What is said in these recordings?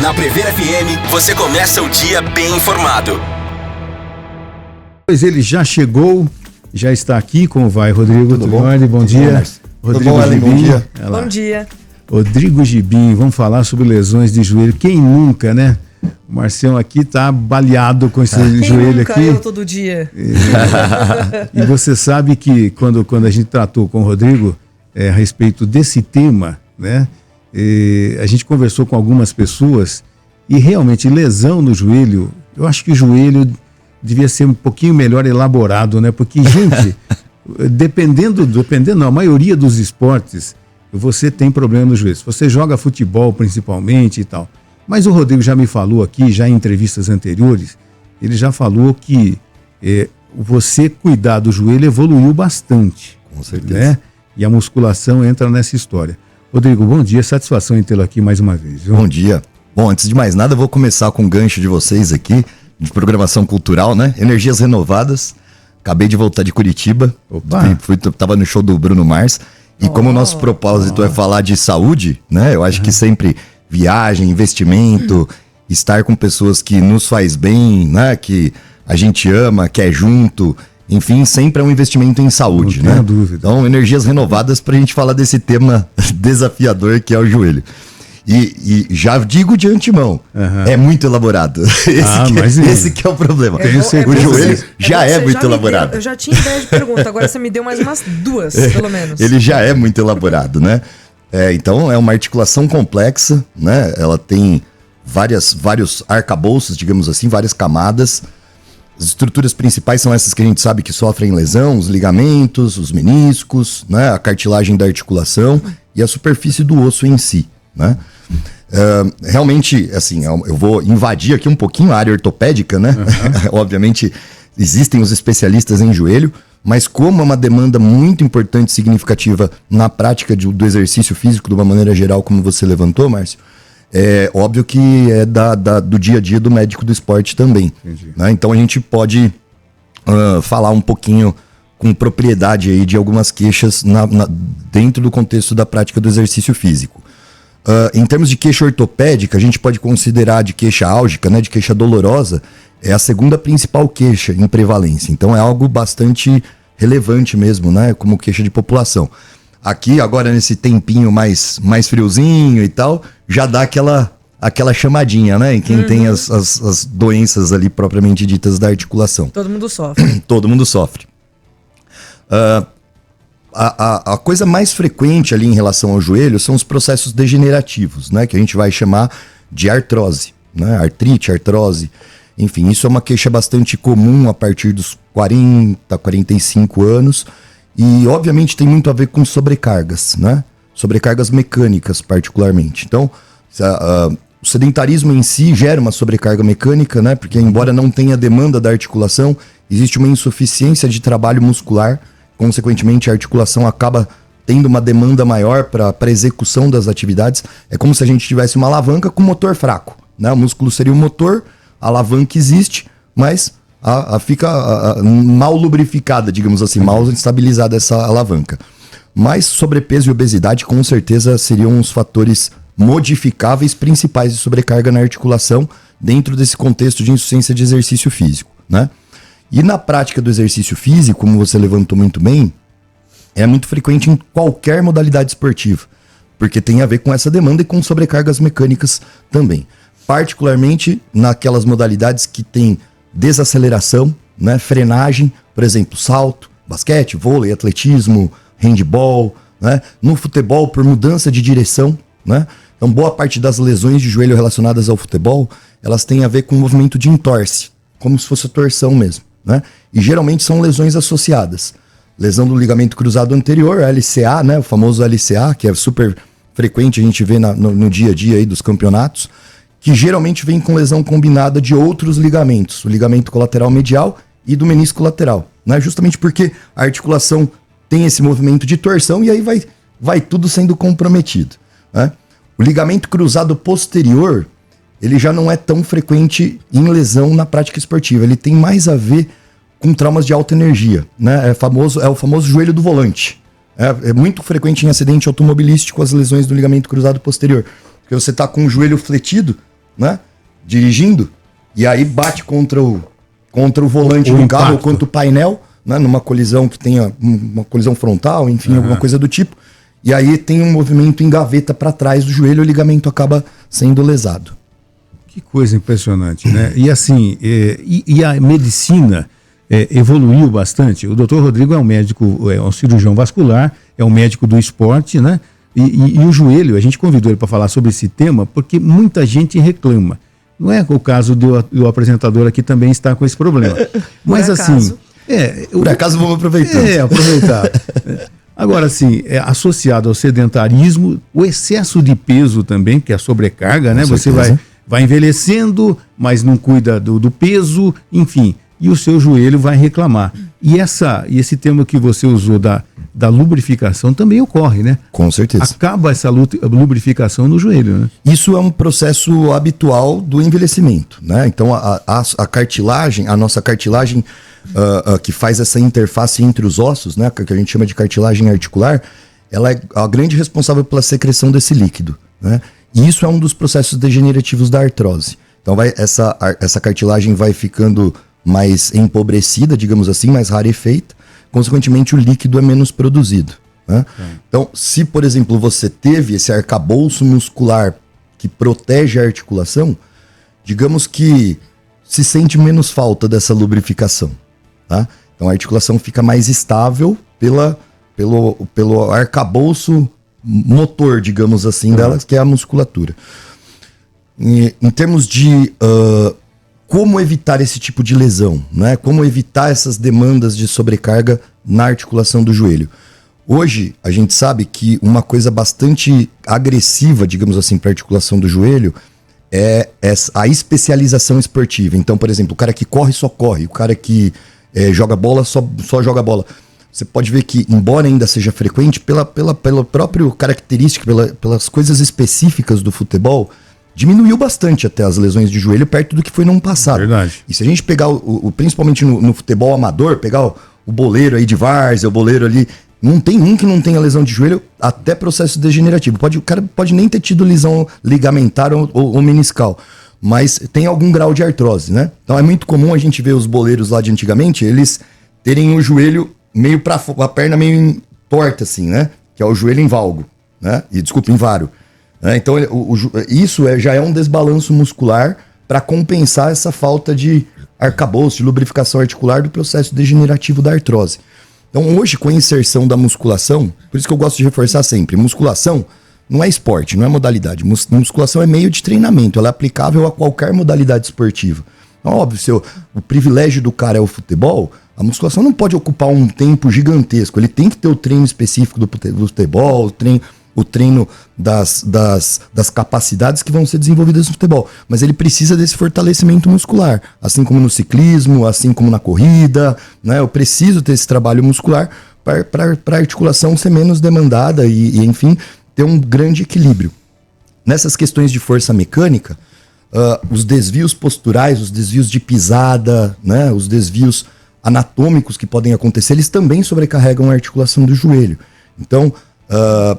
Na Prever FM, você começa o dia bem informado. Pois ele já chegou, já está aqui. Como vai, Rodrigo? Tudo bom? Bom dia. Rodrigo Ellen, Gibim. bom dia. Bom dia. Rodrigo Gibim, vamos falar sobre lesões de joelho. Quem nunca, né? O Marcião aqui tá baleado com esse joelho nunca, aqui. eu todo dia. E você sabe que quando a gente tratou com o Rodrigo a respeito desse tema, né? A gente conversou com algumas pessoas e realmente lesão no joelho, eu acho que o joelho devia ser um pouquinho melhor elaborado, né? Porque, gente, dependendo não, a maioria dos esportes, você tem problema no joelho. Se você joga futebol principalmente e tal. Mas o Rodrigo já me falou aqui, já em entrevistas anteriores, ele já falou que você cuidar do joelho evoluiu bastante. Com certeza. Né? E a musculação entra nessa história. Rodrigo, bom dia, satisfação em tê-lo aqui mais uma vez. Viu? Bom dia. Bom, antes de mais nada, eu vou começar com um gancho de vocês aqui, de programação cultural, né? Energias Renovadas. Acabei de voltar de Curitiba. Tava no show do Bruno Mars. E como o nosso propósito é falar de saúde, né? Eu acho que sempre viagem, investimento, estar com pessoas que nos faz bem, né? Que a gente ama, que é junto. Enfim, sempre é um investimento em saúde, né? Não tenho dúvida. Então, energias renovadas pra gente falar desse tema desafiador que é o joelho. E já digo de antemão, é muito elaborado. Esse que é o problema. O joelho já é muito elaborado. Eu já tinha ideia de pergunta, agora você me deu mais umas duas, pelo menos. Ele já é muito elaborado, né? Então é uma articulação complexa, né? Ela tem vários arcabouços, digamos assim, várias camadas. As estruturas principais são essas que a gente sabe que sofrem lesão, os ligamentos, os meniscos, né? A cartilagem da articulação e a superfície do osso em si, né? Realmente, assim, eu vou invadir aqui um pouquinho a área ortopédica, né? Obviamente, existem os especialistas em joelho, mas como é uma demanda muito importante e significativa na prática do exercício físico, de uma maneira geral, como você levantou, Márcio, é óbvio que é do dia a dia do médico do esporte também. Né? Então a gente pode falar um pouquinho com propriedade aí de algumas queixas dentro do contexto da prática do exercício físico. Em termos de queixa ortopédica, a gente pode considerar de queixa álgica, né, de queixa dolorosa, é a segunda principal queixa em prevalência. Então é algo bastante relevante mesmo, né, como queixa de população. Aqui, agora nesse tempinho mais friozinho e tal, já dá aquela chamadinha, né, em quem tem as doenças ali propriamente ditas da articulação. Todo mundo sofre. Todo mundo sofre. A coisa mais frequente ali em relação ao joelho são os processos degenerativos, né, que a gente vai chamar de artrose, né, artrite, artrose. Enfim, isso é uma queixa bastante comum a partir dos 40, 45 anos e, obviamente, tem muito a ver com sobrecargas, né? Sobrecargas mecânicas, particularmente. Então, o sedentarismo em si gera uma sobrecarga mecânica, né? Porque, embora não tenha demanda da articulação, existe uma insuficiência de trabalho muscular. Consequentemente, a articulação acaba tendo uma demanda maior para a execução das atividades. É como se a gente tivesse uma alavanca com motor fraco, né? O músculo seria o motor, a alavanca existe, mas fica mal lubrificada, digamos assim, mal estabilizada essa alavanca. Mas sobrepeso e obesidade com certeza seriam os fatores modificáveis principais de sobrecarga na articulação dentro desse contexto de insuficiência de exercício físico, né? E na prática do exercício físico, como você levantou muito bem, é muito frequente em qualquer modalidade esportiva, porque tem a ver com essa demanda e com sobrecargas mecânicas também. Particularmente naquelas modalidades que tem desaceleração, né, frenagem, por exemplo, salto, basquete, vôlei, atletismo, handball, né, no futebol por mudança de direção, né? Então boa parte das lesões de joelho relacionadas ao futebol, elas têm a ver com o movimento de entorse, como se fosse a torção mesmo, né? E geralmente são lesões associadas. Lesão do ligamento cruzado anterior, LCA, né, o famoso LCA, que é super frequente, a gente vê no dia a dia aí dos campeonatos, que geralmente vem com lesão combinada de outros ligamentos, o ligamento colateral medial e do menisco lateral, né? Justamente porque a articulação tem esse movimento de torção e aí vai tudo sendo comprometido, né? O ligamento cruzado posterior, ele já não é tão frequente em lesão na prática esportiva, ele tem mais a ver com traumas de alta energia, né? É o famoso joelho do volante. É muito frequente em acidente automobilístico as lesões do ligamento cruzado posterior, porque você está com o joelho fletido, né? Dirigindo, e aí bate contra o volante do carro, ou contra o painel, né? Numa colisão que tenha uma colisão frontal, enfim, alguma coisa do tipo. E aí tem um movimento em gaveta para trás do joelho, o ligamento acaba sendo lesado. Que coisa impressionante, né? E assim, a medicina evoluiu bastante. O doutor Rodrigo é um médico, é um cirurgião vascular, é um médico do esporte, né? E o joelho, a gente convidou ele para falar sobre esse tema porque muita gente reclama. Não é o caso do apresentador aqui também está com esse problema. Mas assim... Por acaso vamos aproveitar. Aproveitar. Agora, assim, associado ao sedentarismo, o excesso de peso também, que é a sobrecarga, né? Você vai envelhecendo, mas não cuida do peso, enfim, e o seu joelho vai reclamar. E esse termo que você usou da lubrificação também ocorre, né? Com certeza. Acaba essa lubrificação no joelho, né? Isso é um processo habitual do envelhecimento, né? Então, a cartilagem, a nossa cartilagem que faz essa interface entre os ossos, né? Que a gente chama de cartilagem articular, ela é a grande responsável pela secreção desse líquido, né? E isso é um dos processos degenerativos da artrose. Então, essa cartilagem vai ficando mais empobrecida, digamos assim, mais rarefeita. Consequentemente, o líquido é menos produzido, né? Então, se, por exemplo, você teve esse arcabouço muscular que protege a articulação, digamos que se sente menos falta dessa lubrificação, tá? Então, a articulação fica mais estável pelo arcabouço motor, digamos assim, dela, que é a musculatura. Em termos de como evitar esse tipo de lesão, né? Como evitar essas demandas de sobrecarga na articulação do joelho. Hoje, a gente sabe que uma coisa bastante agressiva, digamos assim, para a articulação do joelho é a especialização esportiva. Então, por exemplo, o cara que corre só corre, o cara que joga bola só joga bola. Você pode ver que, embora ainda seja frequente, pela própria característica, pelas coisas específicas do futebol, diminuiu bastante até as lesões de joelho perto do que foi no ano passado. Verdade. E se a gente pegar, principalmente no futebol amador, pegar o boleiro aí de várzea, o boleiro ali, não tem um que não tenha lesão de joelho, até processo degenerativo. O cara pode nem ter tido lesão ligamentar ou meniscal, mas tem algum grau de artrose, né? Então é muito comum a gente ver os boleiros lá de antigamente, eles terem o joelho meio a perna meio torta assim, né? Que é o joelho em valgo, né? E desculpa, em varo. Então, isso já é um desbalanço muscular para compensar essa falta de arcabouço, de lubrificação articular do processo degenerativo da artrose. Então, hoje, com a inserção da musculação, por isso que eu gosto de reforçar sempre, musculação não é esporte, não é modalidade. Musculação é meio de treinamento, ela é aplicável a qualquer modalidade esportiva. Então, óbvio, se o privilégio do cara é o futebol, a musculação não pode ocupar um tempo gigantesco, ele tem que ter o treino específico do futebol, o treino das capacidades que vão ser desenvolvidas no futebol. Mas ele precisa desse fortalecimento muscular, assim como no ciclismo, assim como na corrida, né? Eu preciso ter esse trabalho muscular para a articulação ser menos demandada e, enfim, ter um grande equilíbrio. Nessas questões de força mecânica, os desvios posturais, os desvios de pisada, né? Os desvios anatômicos que podem acontecer, eles também sobrecarregam a articulação do joelho. Então,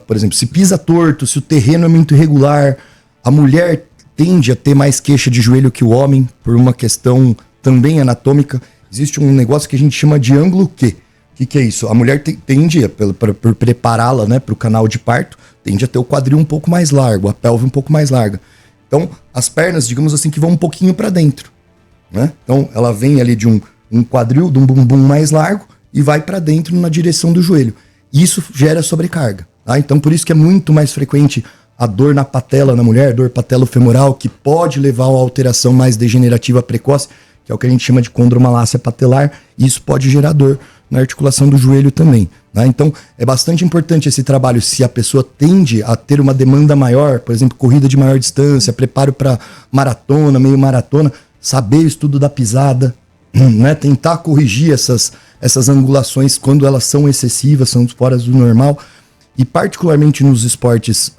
por exemplo, se pisa torto, se o terreno é muito irregular, a mulher tende a ter mais queixa de joelho que o homem, por uma questão também anatômica. Existe um negócio que a gente chama de ângulo Q. O que é isso? A mulher tende, por prepará-la, né, para o canal de parto, tende a ter o quadril um pouco mais largo, a pelve um pouco mais larga. Então, as pernas, digamos assim, que vão um pouquinho para dentro, né? Então, ela vem ali de um quadril, de um bumbum mais largo e vai para dentro na direção do joelho. Isso gera sobrecarga, tá? Então, por isso que é muito mais frequente a dor na patela na mulher, dor patelofemoral, que pode levar a uma alteração mais degenerativa precoce, que é o que a gente chama de condromalácia patelar, e isso pode gerar dor na articulação do joelho também, né? Então, é bastante importante esse trabalho se a pessoa tende a ter uma demanda maior, por exemplo, corrida de maior distância, preparo para maratona, meio maratona, saber o estudo da pisada, né? Tentar corrigir essas angulações quando elas são excessivas, são fora do normal, e particularmente nos esportes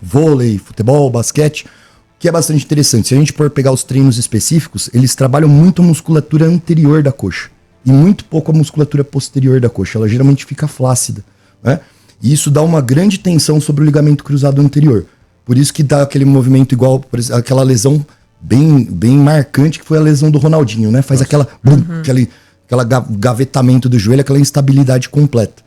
vôlei, futebol, basquete, que é bastante interessante. Se a gente for pegar os treinos específicos, eles trabalham muito a musculatura anterior da coxa e muito pouco a musculatura posterior da coxa. Ela geralmente fica flácida, né? E isso dá uma grande tensão sobre o ligamento cruzado anterior. Por isso que dá aquele movimento igual, por exemplo, aquela lesão bem marcante, que foi a lesão do Ronaldinho, né? Faz aquela gavetamento do joelho, aquela instabilidade completa.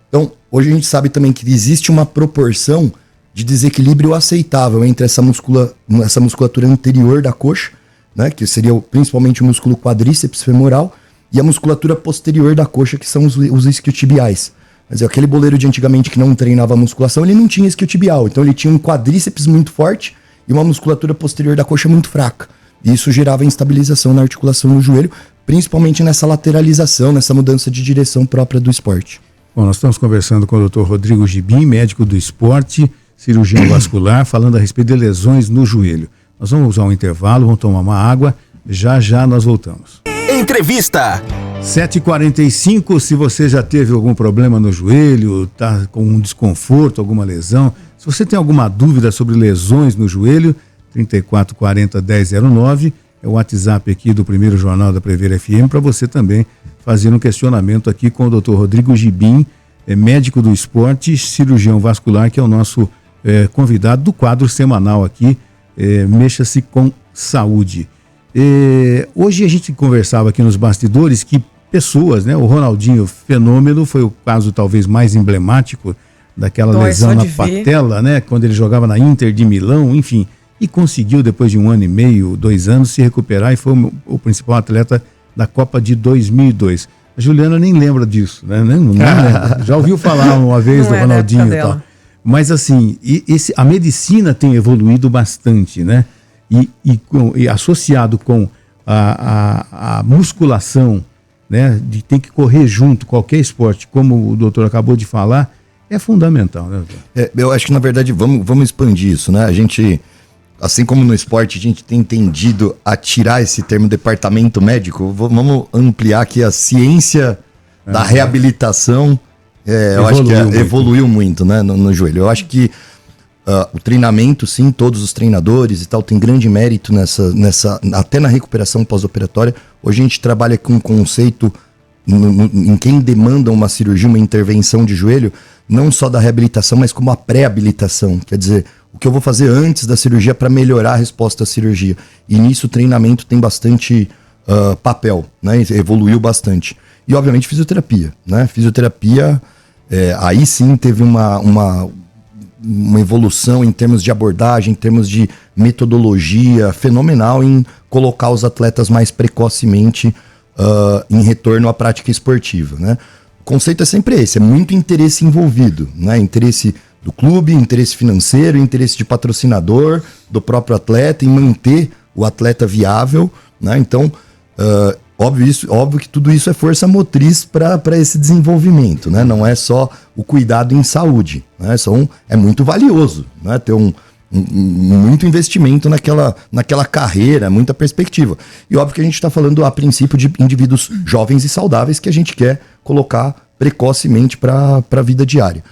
Então, hoje a gente sabe também que existe uma proporção de desequilíbrio aceitável entre essa musculatura anterior da coxa, né? Que seria principalmente o músculo quadríceps femoral, e a musculatura posterior da coxa, que são os isquiotibiais. Quer dizer, aquele boleiro de antigamente que não treinava a musculação, ele não tinha isquiotibial. Então ele tinha um quadríceps muito forte e uma musculatura posterior da coxa muito fraca. E isso gerava instabilização na articulação do joelho, principalmente nessa lateralização, nessa mudança de direção própria do esporte. Bom, nós estamos conversando com o Dr. Rodrigo Gibim, médico do esporte, cirurgião vascular, falando a respeito de lesões no joelho. Nós vamos usar um intervalo, vamos tomar uma água, já nós voltamos. Entrevista. 7h45, se você já teve algum problema no joelho, está com um desconforto, alguma lesão, se você tem alguma dúvida sobre lesões no joelho, 3440-1009 é o WhatsApp aqui do primeiro jornal da Prever FM, para você também fazer um questionamento aqui com o Dr. Rodrigo Gibim, médico do esporte, cirurgião vascular, que é o nosso convidado do quadro semanal aqui, Mexa-se com Saúde. Hoje a gente conversava aqui nos bastidores que pessoas, né? O Ronaldinho fenômeno foi o caso talvez mais emblemático daquela lesão na patela, né? Quando ele jogava na Inter de Milão, enfim, e conseguiu depois de 1 ano e meio, 2 anos se recuperar e foi o principal atleta da Copa de 2002. A Juliana nem lembra disso, né? Não lembra. Já ouviu falar uma vez do Ronaldinho e tal. Mas assim, a medicina tem evoluído bastante, né? E associado com a musculação, né, de tem que correr junto, qualquer esporte, como o doutor acabou de falar, é fundamental, né, doutor? Eu acho que, na verdade, vamos expandir isso, né? A gente, assim como no esporte, a gente tem tendido a tirar esse termo departamento médico, vamos ampliar aqui a ciência da reabilitação. Eu acho que evoluiu muito, né, no joelho. Eu acho que o treinamento, sim, todos os treinadores e tal, tem grande mérito até na recuperação pós-operatória. Hoje a gente trabalha com um conceito em quem demanda uma cirurgia, uma intervenção de joelho, não só da reabilitação, mas como a pré-habilitação. Quer dizer, o que eu vou fazer antes da cirurgia para melhorar a resposta à cirurgia. E nisso o treinamento tem bastante papel, né? Evoluiu bastante. E, obviamente, fisioterapia, né? Fisioterapia, aí sim teve uma evolução em termos de abordagem, em termos de metodologia fenomenal em colocar os atletas mais precocemente em retorno à prática esportiva, né? O conceito é sempre esse, é muito interesse envolvido, né? Interesse do clube, interesse financeiro, interesse de patrocinador, do próprio atleta em manter o atleta viável, né? Então, óbvio que tudo isso é força motriz para esse desenvolvimento, né? Não é só o cuidado em saúde, né? É muito valioso, né? Ter muito investimento naquela carreira, muita perspectiva. E óbvio que a gente está falando a princípio de indivíduos jovens e saudáveis que a gente quer colocar precocemente para a vida diária.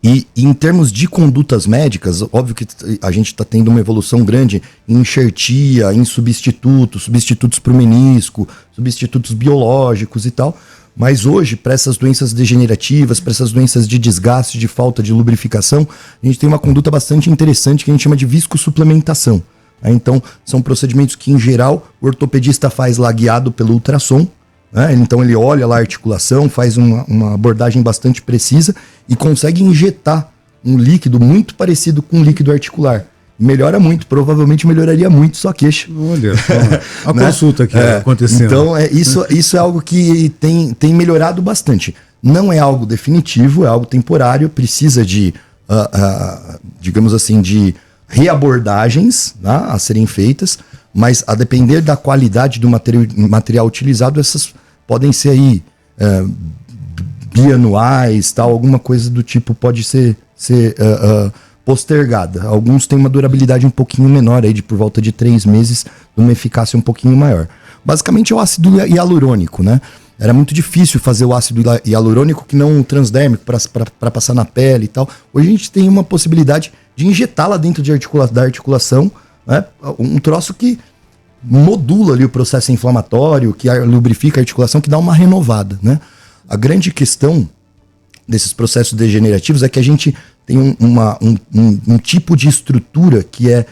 E em termos de condutas médicas, óbvio que a gente está tendo uma evolução grande em enxertia, em substitutos para o menisco, substitutos biológicos e tal. Mas hoje, para essas doenças degenerativas, para essas doenças de desgaste, de falta de lubrificação, a gente tem uma conduta bastante interessante que a gente chama de viscosuplementação. Então, são procedimentos que, em geral, o ortopedista faz lá guiado pelo ultrassom. Então ele olha lá a articulação, faz uma abordagem bastante precisa e consegue injetar um líquido muito parecido com um líquido articular. Melhora muito, provavelmente melhoraria muito sua queixa. Olha só, a consulta aqui acontecendo. Então isso é algo que tem melhorado bastante. Não é algo definitivo, é algo temporário, precisa de, digamos assim, de reabordagens, tá, a serem feitas, mas a depender da qualidade do material utilizado, essas podem ser aí bianuais, tal, alguma coisa do tipo pode ser postergada. Alguns têm uma durabilidade um pouquinho menor, aí de por volta de 3 meses, uma eficácia um pouquinho maior. Basicamente é o ácido hialurônico, né? Era muito difícil fazer o ácido hialurônico que não transdérmico para passar na pele e tal. Hoje a gente tem uma possibilidade de injetar lá dentro da articulação, né? Um troço que modula ali o processo inflamatório, que lubrifica a articulação, que dá uma renovada, né? A grande questão desses processos degenerativos é que a gente tem um tipo de estrutura que é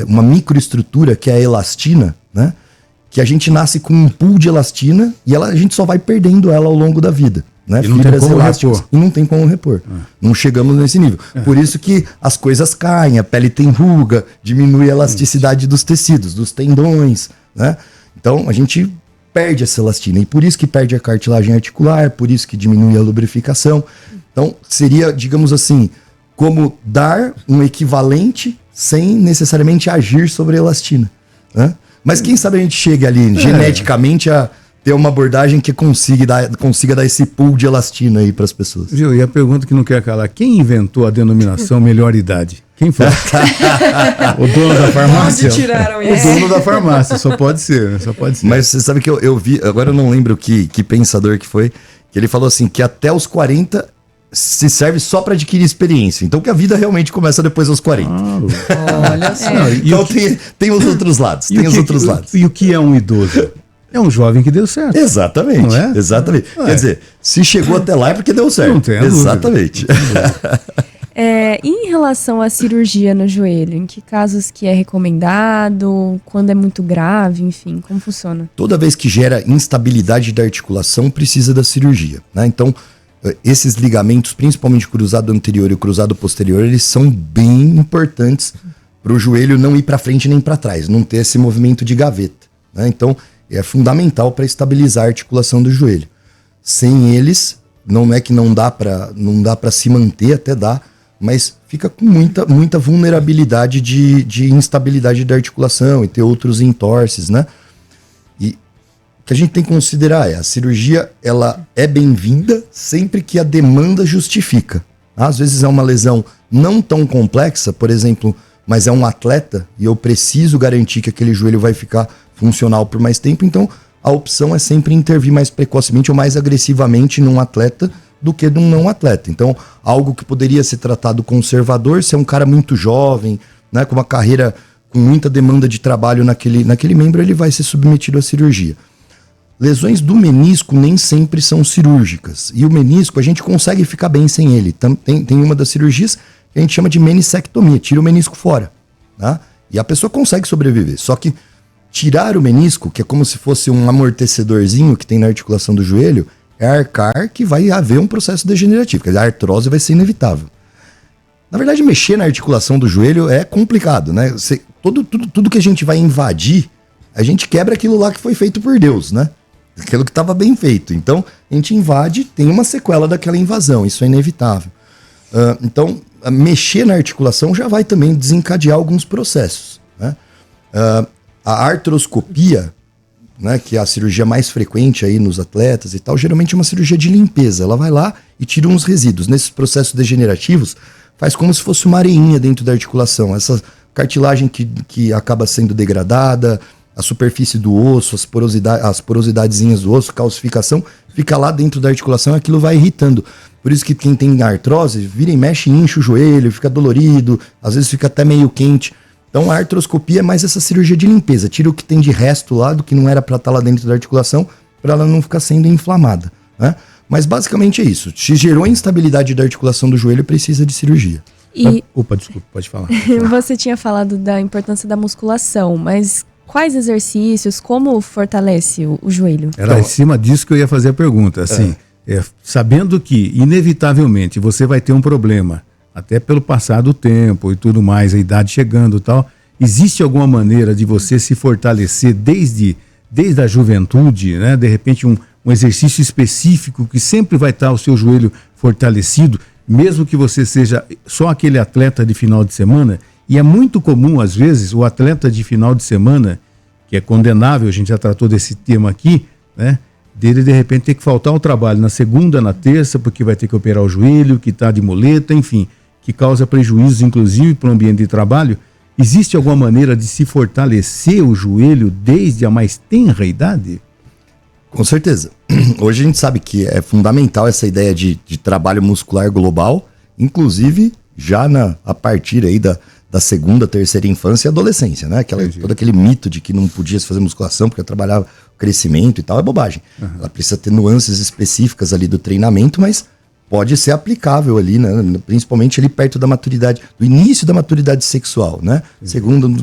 uma microestrutura, que é a elastina, né? Que a gente nasce com um pool de elastina e a gente só vai perdendo ela ao longo da vida. Né? E não tem como repor. E não tem como repor. Não chegamos nesse nível. Por isso que as coisas caem, a pele tem ruga, diminui a elasticidade dos tecidos, dos tendões, né? Então a gente perde essa elastina. E por isso que perde a cartilagem articular, por isso que diminui a lubrificação. Então seria, digamos assim, como dar um equivalente sem necessariamente agir sobre a elastina, né? Mas quem sabe a gente chega ali geneticamente a ter uma abordagem que consiga dar esse pool de elastina aí para as pessoas. Viu? E a pergunta que não quer calar, quem inventou a denominação melhor idade? Quem foi? O dono da farmácia? Onde tiraram isso? O dono da farmácia, só pode ser. Mas você sabe que eu vi, agora eu não lembro que pensador que foi, que ele falou assim, que até os 40 se serve só para adquirir experiência. Então que a vida realmente começa depois dos 40. Olha só. Então tem os outros lados. E o que é um idoso? É um jovem que deu certo. Exatamente. Não é? Exatamente. Quer dizer, se chegou até lá é porque deu certo. Não tem exatamente. Em relação à cirurgia no joelho, em que casos que é recomendado, quando é muito grave, enfim, como funciona? Toda vez que gera instabilidade da articulação, precisa da cirurgia, né? Então, esses ligamentos, principalmente o cruzado anterior e o cruzado posterior, eles são bem importantes para o joelho não ir para frente nem para trás, não ter esse movimento de gaveta, né? Então, é fundamental para estabilizar a articulação do joelho. Sem eles, não é que não dá para se manter, até dá, mas fica com muita vulnerabilidade de instabilidade da articulação e ter outros entorses, né? E o que a gente tem que considerar a cirurgia, ela é bem-vinda sempre que a demanda justifica. Às vezes é uma lesão não tão complexa, por exemplo, mas é um atleta e eu preciso garantir que aquele joelho vai ficar funcional por mais tempo, então a opção é sempre intervir mais precocemente ou mais agressivamente num atleta do que num não atleta. Então, algo que poderia ser tratado conservador, se é um cara muito jovem, né, com uma carreira com muita demanda de trabalho naquele membro, ele vai ser submetido à cirurgia. Lesões do menisco nem sempre são cirúrgicas. E o menisco, a gente consegue ficar bem sem ele. Tem uma das cirurgias que a gente chama de meniscectomia, tira o menisco fora, tá? E a pessoa consegue sobreviver. Só que tirar o menisco, que é como se fosse um amortecedorzinho que tem na articulação do joelho, é arcar que vai haver um processo degenerativo, quer dizer, a artrose vai ser inevitável. Na verdade, mexer na articulação do joelho é complicado, né? Tudo que a gente vai invadir, a gente quebra aquilo lá que foi feito por Deus, né? Aquilo que estava bem feito. Então, a gente invade, tem uma sequela daquela invasão, isso é inevitável. Então, mexer na articulação já vai também desencadear alguns processos, né? A artroscopia, né, que é a cirurgia mais frequente aí nos atletas e tal, geralmente é uma cirurgia de limpeza. Ela vai lá e tira uns resíduos. Nesses processos degenerativos, faz como se fosse uma areinha dentro da articulação. Essa cartilagem que acaba sendo degradada, a superfície do osso, as porosidadezinhas do osso, calcificação, fica lá dentro da articulação e aquilo vai irritando. Por isso que quem tem artrose, vira e mexe, incha o joelho, fica dolorido, às vezes fica até meio quente. Então a artroscopia é mais essa cirurgia de limpeza, tira o que tem de resto lá, do que não era para estar lá dentro da articulação, para ela não ficar sendo inflamada, né? Mas basicamente é isso. Se gerou instabilidade da articulação do joelho, precisa de cirurgia. Opa, desculpa, pode falar. Você tinha falado da importância da musculação, mas quais exercícios, como fortalece o joelho? Era em cima disso que eu ia fazer a pergunta. Assim, sabendo que, inevitavelmente, você vai ter um problema, até pelo passar do tempo e tudo mais, a idade chegando e tal, existe alguma maneira de você se fortalecer desde a juventude, né? De repente um exercício específico que sempre vai estar o seu joelho fortalecido, mesmo que você seja só aquele atleta de final de semana? E é muito comum, às vezes, o atleta de final de semana, que é condenável, a gente já tratou desse tema aqui, né? Dele, de repente, ter que faltar ao trabalho na segunda, na terça, porque vai ter que operar o joelho, que está de muleta, enfim, que causa prejuízos, inclusive, para o ambiente de trabalho. Existe alguma maneira de se fortalecer o joelho desde a mais tenra idade? Com certeza. Hoje a gente sabe que é fundamental essa ideia de trabalho muscular global, inclusive já a partir aí da segunda, terceira infância e adolescência, né? Todo aquele mito de que não podia se fazer musculação porque trabalhava crescimento e tal, é bobagem. Ela precisa ter nuances específicas ali do treinamento, mas pode ser aplicável ali, né? Principalmente ali perto da maturidade, do início da maturidade sexual, né?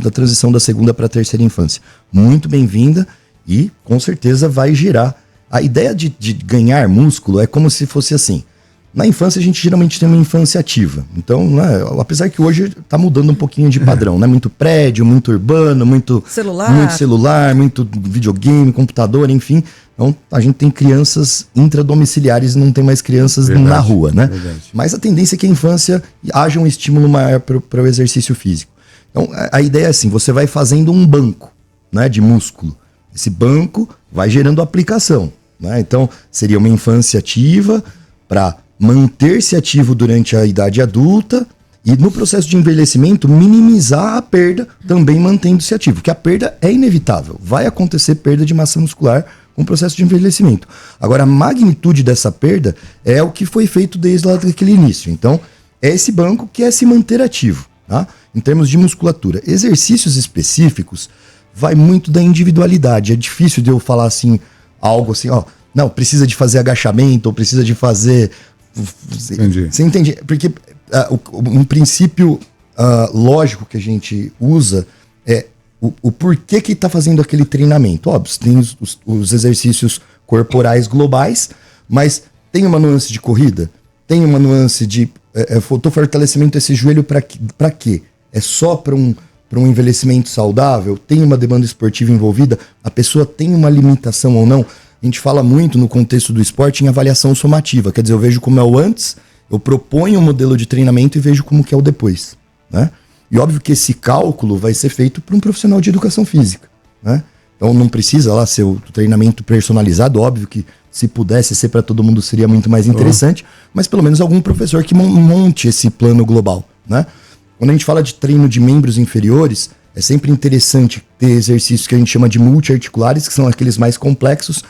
Da transição da segunda para a terceira infância. Muito bem-vinda e com certeza vai girar. A ideia de ganhar músculo é como se fosse assim. Na infância a gente geralmente tem uma infância ativa. Então, né, apesar que hoje está mudando um pouquinho de padrão, né? Muito prédio, muito urbano, muito celular, muito videogame, computador, enfim. Então, a gente tem crianças intradomiciliares e não tem mais crianças na rua, né? Verdade. Mas a tendência é que a infância haja um estímulo maior para o exercício físico. Então, a ideia é assim, você vai fazendo um banco, né, de músculo. Esse banco vai gerando aplicação, né? Então, seria uma infância ativa para manter-se ativo durante a idade adulta e no processo de envelhecimento minimizar a perda também mantendo-se ativo, porque a perda é inevitável, vai acontecer perda de massa muscular com o processo de envelhecimento. Agora, a magnitude dessa perda é o que foi feito desde lá daquele início. Então, é esse banco que é se manter ativo, tá? Em termos de musculatura. Exercícios específicos vai muito da individualidade, é difícil de eu falar assim, algo assim, ó, não, precisa de fazer agachamento ou precisa de fazer... Entendi. Você entende? Porque um princípio lógico que a gente usa é o porquê que está fazendo aquele treinamento. Óbvio, tem os exercícios corporais globais, mas tem uma nuance de corrida, tem uma nuance de fortalecimento desse joelho para quê? É só para um envelhecimento saudável? Tem uma demanda esportiva envolvida? A pessoa tem uma limitação ou não? A gente fala muito no contexto do esporte em avaliação somativa. Quer dizer, eu vejo como é o antes, eu proponho um modelo de treinamento e vejo como que é o depois, né? E óbvio que esse cálculo vai ser feito por um profissional de educação física, né? Então não precisa lá ser o treinamento personalizado. Óbvio que se pudesse ser para todo mundo seria muito mais interessante, mas pelo menos algum professor que monte esse plano global, né? Quando a gente fala de treino de membros inferiores, é sempre interessante ter exercícios que a gente chama de multiarticulares, que são aqueles mais complexos.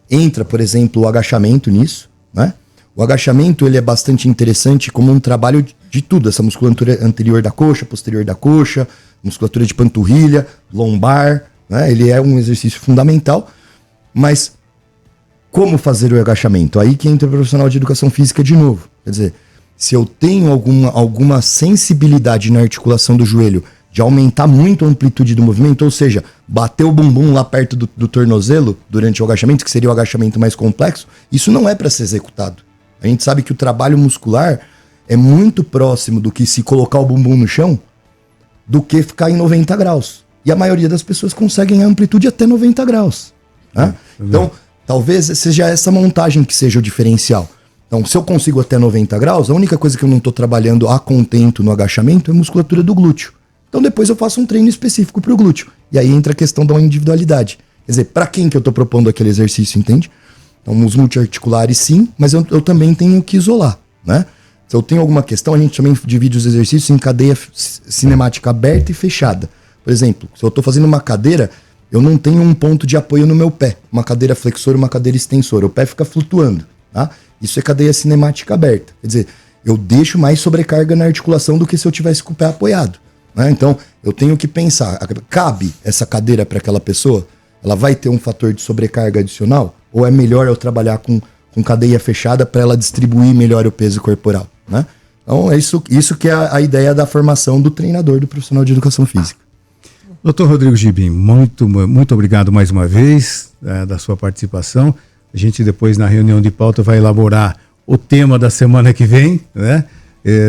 Entra, por exemplo, o agachamento nisso, né? O agachamento ele é bastante interessante como um trabalho de tudo, essa musculatura anterior da coxa, posterior da coxa, musculatura de panturrilha, lombar, né? Ele é um exercício fundamental, mas como fazer o agachamento? Aí que entra o profissional de educação física de novo. Quer dizer, se eu tenho alguma sensibilidade na articulação do joelho de aumentar muito a amplitude do movimento, ou seja, bater o bumbum lá perto do tornozelo durante o agachamento, que seria o agachamento mais complexo, isso não é para ser executado. A gente sabe que o trabalho muscular é muito próximo do que se colocar o bumbum no chão do que ficar em 90 graus. E a maioria das pessoas conseguem a amplitude até 90 graus. Né? Então, talvez seja essa montagem que seja o diferencial. Então, se eu consigo até 90 graus, a única coisa que eu não estou trabalhando a contento no agachamento é a musculatura do glúteo. Então depois eu faço um treino específico para o glúteo. E aí entra a questão da individualidade. Quer dizer, para quem que eu estou propondo aquele exercício, entende? Então os multiarticulares sim, mas eu também tenho que isolar, né? Se eu tenho alguma questão, a gente também divide os exercícios em cadeia cinemática aberta e fechada. Por exemplo, se eu estou fazendo uma cadeira, eu não tenho um ponto de apoio no meu pé. Uma cadeira flexora, uma cadeira extensora. O pé fica flutuando, tá? Isso é cadeia cinemática aberta. Quer dizer, eu deixo mais sobrecarga na articulação do que se eu tivesse com o pé apoiado. Então, eu tenho que pensar, cabe essa cadeira para aquela pessoa? Ela vai ter um fator de sobrecarga adicional? Ou é melhor eu trabalhar com cadeia fechada para ela distribuir melhor o peso corporal, né? Então, é isso que é a ideia da formação do treinador, do profissional de educação física. Dr. Rodrigo Gibim, muito obrigado mais uma vez da sua participação. A gente depois na reunião de pauta vai elaborar o tema da semana que vem, né?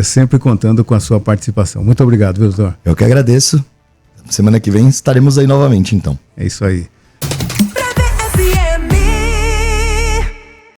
Sempre contando com a sua participação. Muito obrigado, viu, doutor? Eu que agradeço. Semana que vem estaremos aí novamente, então. É isso aí.